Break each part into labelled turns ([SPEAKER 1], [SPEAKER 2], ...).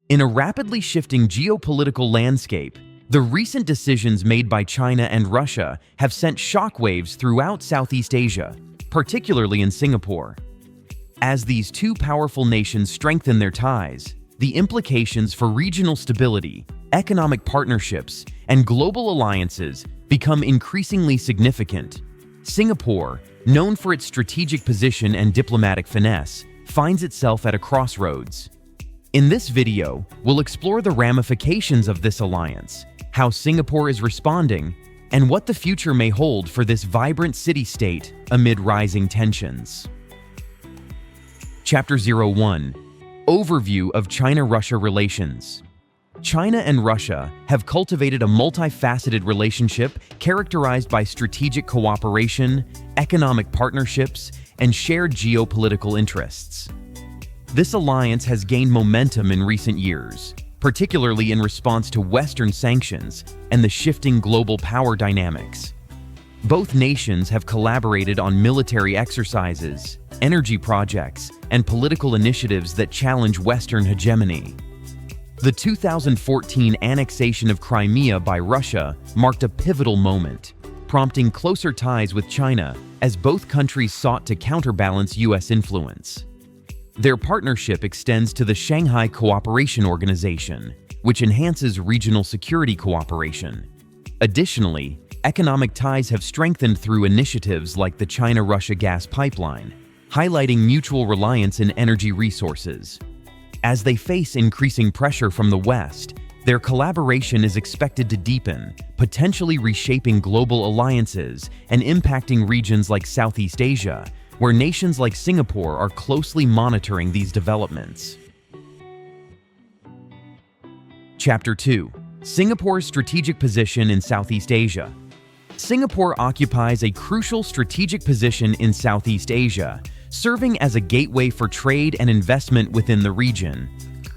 [SPEAKER 1] In a rapidly shifting geopolitical landscape, the recent decisions made by China and Russia have sent shockwaves throughout Southeast Asia, particularly in Singapore. As these two powerful nations strengthen their ties, the implications for regional stability, economic partnerships, and global alliances become increasingly significant. Singapore, known for its strategic position and diplomatic finesse, finds itself at a crossroads. In this video, we'll explore the ramifications of this alliance, how Singapore is responding, and what the future may hold for this vibrant city-state amid rising tensions. Chapter 01: Overview of China-Russia Relations. China and Russia have cultivated a multifaceted relationship characterized by strategic cooperation, economic partnerships, and shared geopolitical interests. This alliance has gained momentum in recent years, particularly in response to Western sanctions and the shifting global power dynamics. Both nations have collaborated on military exercises, energy projects, and political initiatives that challenge Western hegemony. The 2014 annexation of Crimea by Russia marked a pivotal moment, prompting closer ties with China as both countries sought to counterbalance U.S. influence. Their partnership extends to the Shanghai Cooperation Organization, which enhances regional security cooperation. Additionally, economic ties have strengthened through initiatives like the China-Russia gas pipeline, highlighting mutual reliance in energy resources. As they face increasing pressure from the West, their collaboration is expected to deepen, potentially reshaping global alliances and impacting regions like Southeast Asia, where nations like Singapore are closely monitoring these developments. Chapter 2: Singapore's strategic position in Southeast Asia. Singapore occupies a crucial strategic position in Southeast Asia, serving as a gateway for trade and investment within the region.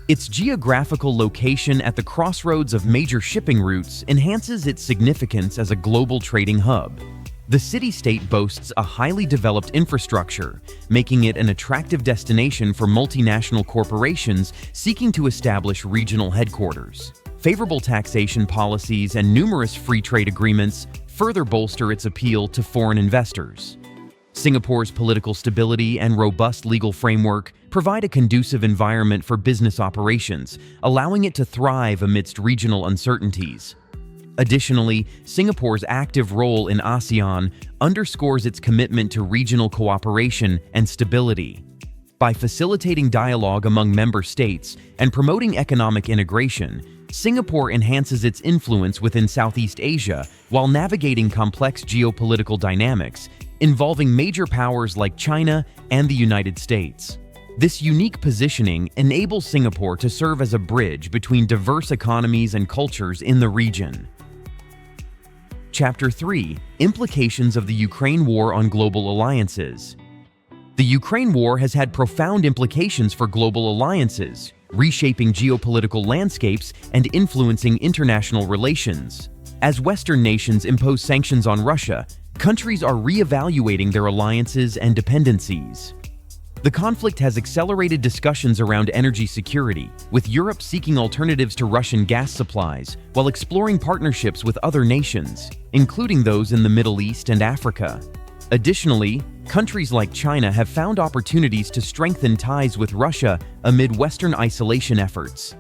[SPEAKER 1] Its geographical location at the crossroads of major shipping routes enhances its significance as a global trading hub. The city-state boasts a highly developed infrastructure, making it an attractive destination for multinational corporations seeking to establish regional headquarters. Favorable taxation policies and numerous free trade agreements further bolster its appeal to foreign investors. Singapore's political stability and robust legal framework provide a conducive environment for business operations, allowing it to thrive amidst regional uncertainties. Additionally, Singapore's active role in ASEAN underscores its commitment to regional cooperation and stability. By facilitating dialogue among member states and promoting economic integration, Singapore enhances its influence within Southeast Asia while navigating complex geopolitical dynamics involving major powers like China and the United States. This unique positioning enables Singapore to serve as a bridge between diverse economies and cultures in the region. Chapter 3: Implications of the Ukraine War on Global Alliances. The Ukraine War has had profound implications for global alliances, reshaping geopolitical landscapes and influencing international relations. As Western nations impose sanctions on Russia, countries are re-evaluating their alliances and dependencies. The conflict has accelerated discussions around energy security, with Europe seeking alternatives to Russian gas supplies while exploring partnerships with other nations, including those in the Middle East and Africa. Additionally, countries like China have found opportunities to strengthen ties with Russia amid Western isolation efforts.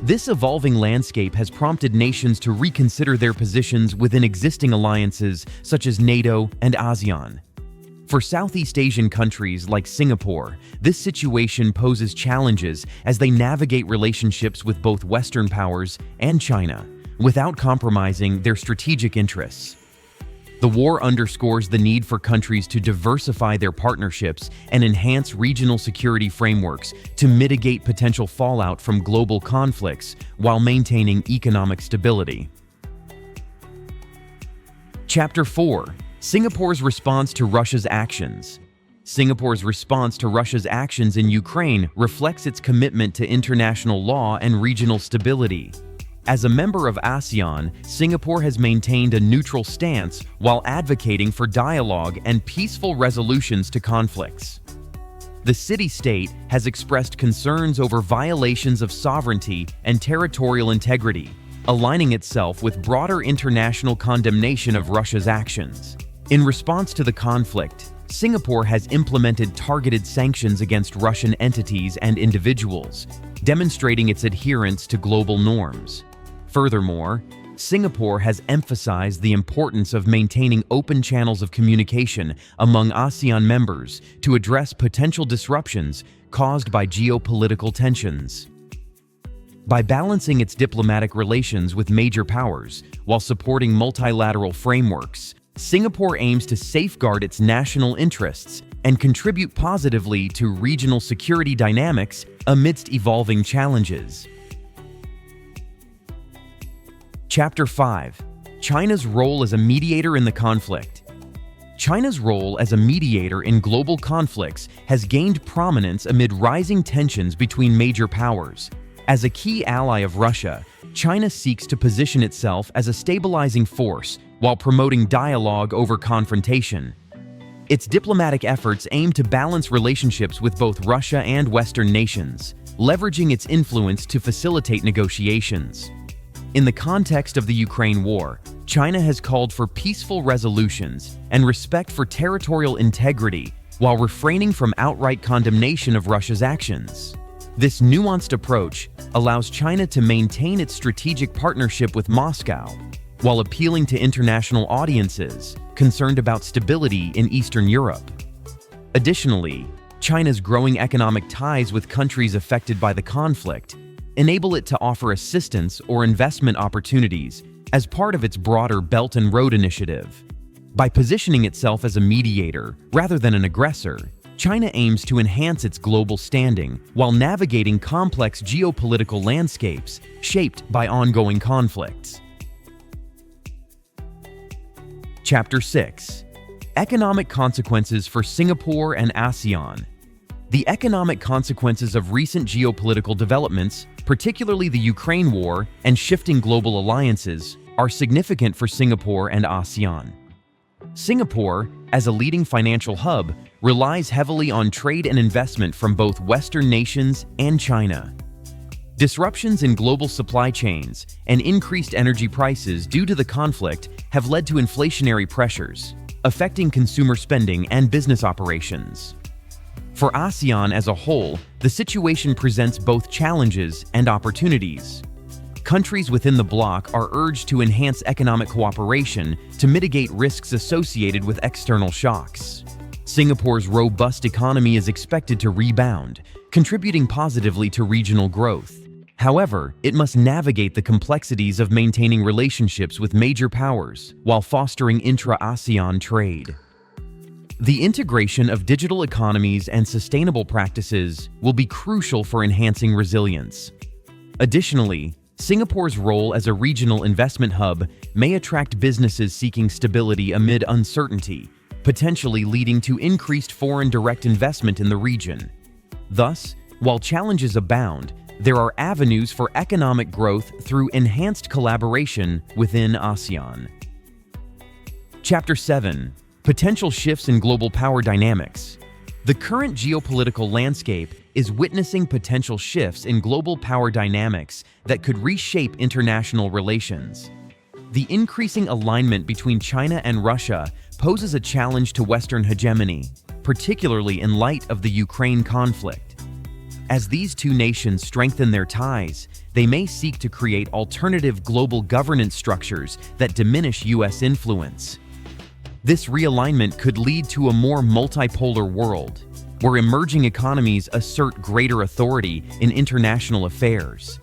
[SPEAKER 1] This evolving landscape has prompted nations to reconsider their positions within existing alliances such as NATO and ASEAN. For Southeast Asian countries like Singapore, this situation poses challenges as they navigate relationships with both Western powers and China, without compromising their strategic interests. The war underscores the need for countries to diversify their partnerships and enhance regional security frameworks to mitigate potential fallout from global conflicts while maintaining economic stability. Chapter 4: Singapore's response to Russia's actions. Singapore's response to Russia's actions in Ukraine reflects its commitment to international law and regional stability. As a member of ASEAN, Singapore has maintained a neutral stance while advocating for dialogue and peaceful resolutions to conflicts. the city-state has expressed concerns over violations of sovereignty and territorial integrity, aligning itself with broader international condemnation of Russia's actions. In response to the conflict, Singapore has implemented targeted sanctions against Russian entities and individuals, demonstrating its adherence to global norms. Furthermore, Singapore has emphasized the importance of maintaining open channels of communication among ASEAN members to address potential disruptions caused by geopolitical tensions. By balancing its diplomatic relations with major powers while supporting multilateral frameworks, Singapore aims to safeguard its national interests and contribute positively to regional security dynamics amidst evolving challenges. Chapter 5. China's role as a mediator in the conflict. China's role as a mediator in global conflicts has gained prominence amid rising tensions between major powers. As a key ally of Russia, China seeks to position itself as a stabilizing force while promoting dialogue over confrontation. Its diplomatic efforts aim to balance relationships with both Russia and Western nations, leveraging its influence to facilitate negotiations. In the context of the Ukraine war, China has called for peaceful resolutions and respect for territorial integrity while refraining from outright condemnation of Russia's actions. This nuanced approach allows China to maintain its strategic partnership with Moscow while appealing to international audiences concerned about stability in Eastern Europe. Additionally, China's growing economic ties with countries affected by the conflict enable it to offer assistance or investment opportunities as part of its broader Belt and Road Initiative. By positioning itself as a mediator rather than an aggressor, China aims to enhance its global standing while navigating complex geopolitical landscapes shaped by ongoing conflicts. Chapter 6. Economic consequences for Singapore and ASEAN. The economic consequences of recent geopolitical developments, particularly the Ukraine war and shifting global alliances, are significant for Singapore and ASEAN. Singapore, as a leading financial hub, relies heavily on trade and investment from both Western nations and China. Disruptions in global supply chains and increased energy prices due to the conflict have led to inflationary pressures, affecting consumer spending and business operations. For ASEAN as a whole, the situation presents both challenges and opportunities. Countries within the bloc are urged to enhance economic cooperation to mitigate risks associated with external shocks. Singapore's robust economy is expected to rebound, contributing positively to regional growth. However, it must navigate the complexities of maintaining relationships with major powers while fostering intra-ASEAN trade. The integration of digital economies and sustainable practices will be crucial for enhancing resilience. Additionally, Singapore's role as a regional investment hub may attract businesses seeking stability amid uncertainty, potentially leading to increased foreign direct investment in the region. Thus, while challenges abound, there are avenues for economic growth through enhanced collaboration within ASEAN. Chapter 7. Potential shifts in global power dynamics. The current geopolitical landscape is witnessing potential shifts in global power dynamics that could reshape international relations. The increasing alignment between China and Russia poses a challenge to Western hegemony, particularly in light of the Ukraine conflict. As these two nations strengthen their ties, they may seek to create alternative global governance structures that diminish U.S. influence. This realignment could lead to a more multipolar world, where emerging economies assert greater authority in international affairs.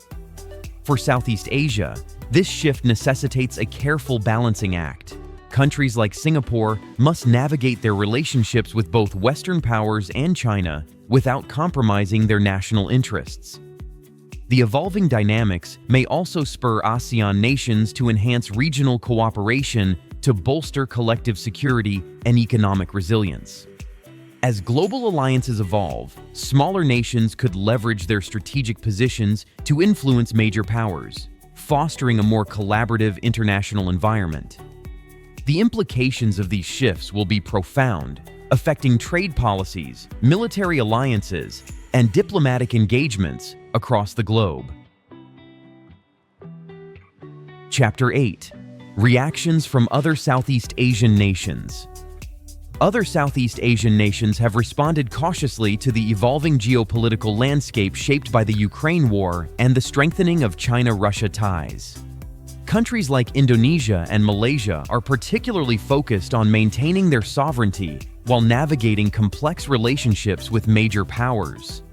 [SPEAKER 1] For Southeast Asia, this shift necessitates a careful balancing act. Countries like Singapore must navigate their relationships with both Western powers and China without compromising their national interests. The evolving dynamics may also spur ASEAN nations to enhance regional cooperation to bolster collective security and economic resilience. As global alliances evolve, smaller nations could leverage their strategic positions to influence major powers, fostering a more collaborative international environment. The implications of these shifts will be profound, affecting trade policies, military alliances, and diplomatic engagements across the globe. Chapter 8. Reactions from other Southeast Asian nations. Other Southeast Asian nations have responded cautiously to the evolving geopolitical landscape shaped by the Ukraine war and the strengthening of China-Russia ties. Countries like Indonesia and Malaysia are particularly focused on maintaining their sovereignty while navigating complex relationships with major powers.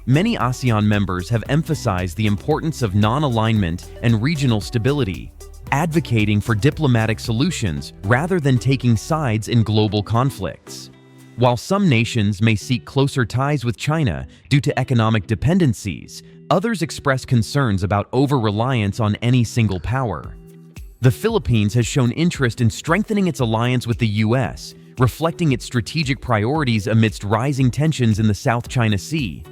[SPEAKER 1] Many ASEAN members have emphasized the importance of non-alignment and regional stability, advocating for diplomatic solutions rather than taking sides in global conflicts. While some nations may seek closer ties with China due to economic dependencies, others express concerns about over-reliance on any single power. The Philippines has shown interest in strengthening its alliance with the US, reflecting its strategic priorities amidst rising tensions in the South China Sea.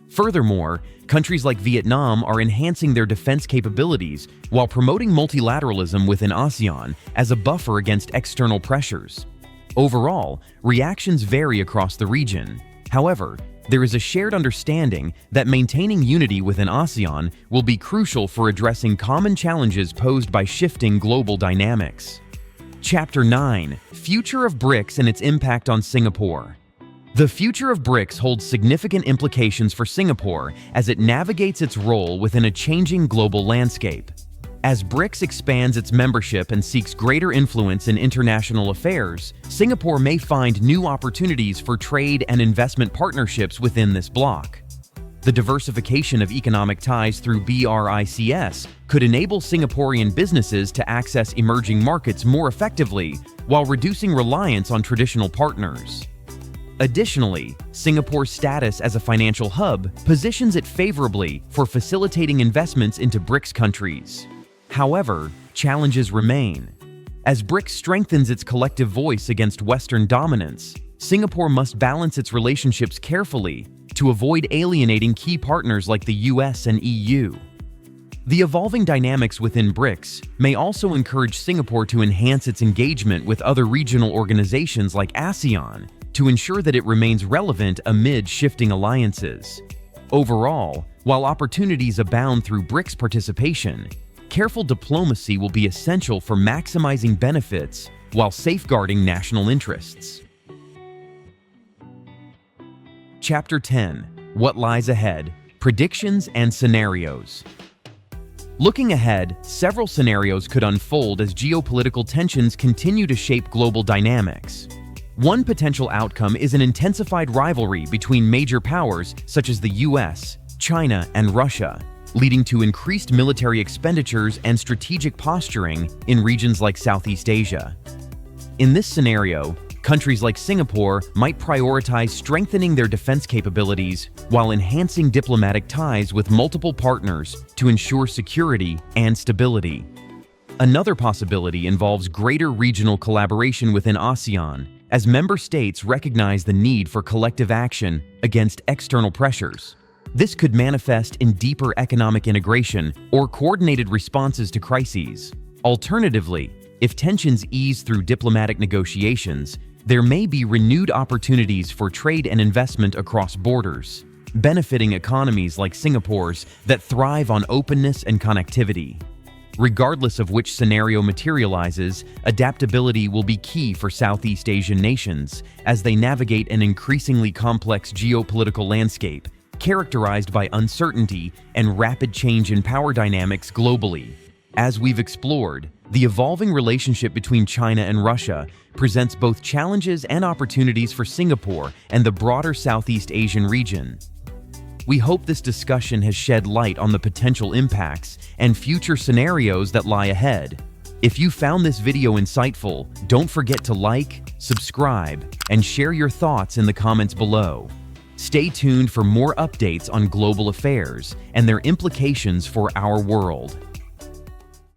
[SPEAKER 1] Furthermore, countries like Vietnam are enhancing their defense capabilities while promoting multilateralism within ASEAN as a buffer against external pressures. Overall, reactions vary across the region. However, there is a shared understanding that maintaining unity within ASEAN will be crucial for addressing common challenges posed by shifting global dynamics. Chapter 9. Future of BRICS and its impact on Singapore. The future of BRICS holds significant implications for Singapore as it navigates its role within a changing global landscape. As BRICS expands its membership and seeks greater influence in international affairs, Singapore may find new opportunities for trade and investment partnerships within this bloc. The diversification of economic ties through BRICS could enable Singaporean businesses to access emerging markets more effectively while reducing reliance on traditional partners. Additionally, Singapore's status as a financial hub positions it favorably for facilitating investments into BRICS countries. However, challenges remain. As BRICS strengthens its collective voice against Western dominance, Singapore must balance its relationships carefully to avoid alienating key partners like the US and EU. The evolving dynamics within BRICS may also encourage Singapore to enhance its engagement with other regional organizations like ASEAN to ensure that it remains relevant amid shifting alliances. Overall, while opportunities abound through BRICS participation, careful diplomacy will be essential for maximizing benefits while safeguarding national interests. Chapter 10. What lies ahead? Predictions and scenarios. Looking ahead, several scenarios could unfold as geopolitical tensions continue to shape global dynamics. One potential outcome is an intensified rivalry between major powers such as the US, China, and Russia, leading to increased military expenditures and strategic posturing in regions like Southeast Asia. In this scenario, countries like Singapore might prioritize strengthening their defense capabilities while enhancing diplomatic ties with multiple partners to ensure security and stability. Another possibility involves greater regional collaboration within ASEAN, as member states recognize the need for collective action against external pressures. This could manifest in deeper economic integration or coordinated responses to crises. Alternatively, if tensions ease through diplomatic negotiations, there may be renewed opportunities for trade and investment across borders, benefiting economies like Singapore's that thrive on openness and connectivity. Regardless of which scenario materializes, adaptability will be key for Southeast Asian nations as they navigate an increasingly complex geopolitical landscape characterized by uncertainty and rapid change in power dynamics globally. As we've explored, the evolving relationship between China and Russia presents both challenges and opportunities for Singapore and the broader Southeast Asian region. We hope this discussion has shed light on the potential impacts and future scenarios that lie ahead. If you found this video insightful, don't forget to like, subscribe, and share your thoughts in the comments below. Stay tuned for more updates on global affairs and their implications for our world.